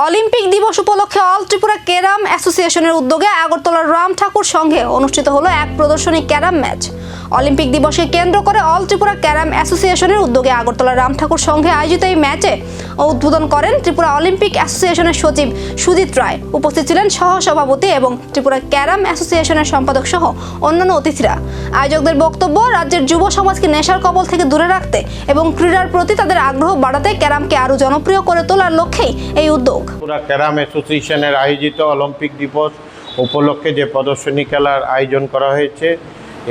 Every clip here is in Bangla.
অলিম্পিক দিবস উপলক্ষে অল ত্রিপুরা ক্যারাম অ্যাসোসিয়েশনের উদ্যোগে আগরতলার রাম ঠাকুর সংঘে অনুষ্ঠিত হলো এক প্রদর্শনী ক্যারাম ম্যাচ। অলিম্পিক দিবসকে কেন্দ্র করে অল ত্রিপুরা ক্যারাম অ্যাসোসিয়েশনের উদ্যোগে আগরতলার রাম ঠাকুর সংঘে আয়োজিত এই ম্যাচে উদ্বোধন করেন ত্রিপুরা অলিম্পিক অ্যাসোসিয়েশনের সচিব সুজিত রায়। উপস্থিত ছিলেন সহ-সভাপতি এবং ত্রিপুরা ক্যারাম অ্যাসোসিয়েশনের সম্পাদক সহ অন্যান্য অতিথিরা। আয়োজকদের বক্তব্য, রাজ্যের যুব সমাজকে নেশার কবল থেকে দূরে রাখতে এবং ক্রীড়ার প্রতি তাদের আগ্রহ বাড়াতে ক্যারামকে আরও জনপ্রিয় করে তোলার লক্ষ্যেই এই উদ্যোগ। ত্রিপুরা ক্যারাম অ্যাসোসিয়েশনের আয়োজিত অলিম্পিক দিবস উপলক্ষে যে প্রদর্শনী খেলার আয়োজন করা হয়েছে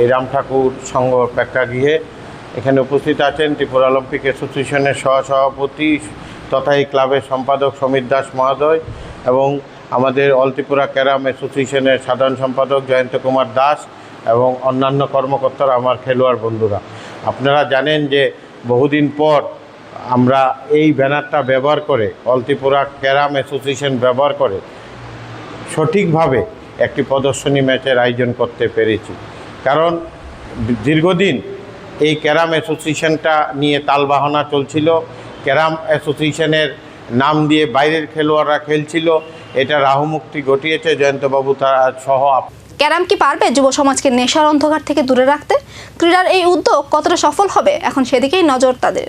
এই রাম ঠাকুর সংঘ প্রেক্ষাগৃহে, এখানে উপস্থিত আছেন ত্রিপুরা অলিম্পিক অ্যাসোসিয়েশনের সহসভাপতি তথা এই ক্লাবের সম্পাদক সমীর দাস মহোদয় এবং আমাদের অল ত্রিপুরা ক্যারাম অ্যাসোসিয়েশনের সাধারণ সম্পাদক জয়ন্ত কুমার দাস এবং অন্যান্য কর্মকর্তারা, আমার খেলোয়াড় বন্ধুরা। আপনারা জানেন যে বহুদিন পর আমরা এই ব্যানারটা ব্যবহার করে, অল ত্রিপুরা ক্যারাম অ্যাসোসিয়েশন ব্যবহার করে সঠিকভাবে একটি প্রদর্শনী ম্যাচের আয়োজন করতে পেরেছি। কারণ দীর্ঘদিন এই ক্যারাম অ্যাসোসিয়েশনটা নিয়ে তালবাহানা চলছিল, ক্যারাম অ্যাসোসিয়েশনের নাম দিয়ে বাইরের খেলোয়াড়রা খেলছিল। এটা রাহুমুক্তি ঘটিয়েছে জয়ন্তবাবু সহ। ক্যারাম কি পারবে যুব সমাজকে নেশার অন্ধকার থেকে দূরে রাখতে? ক্রীড়ার এই উদ্যোগ কতটা সফল হবে, এখন সেদিকেই নজর তাদের।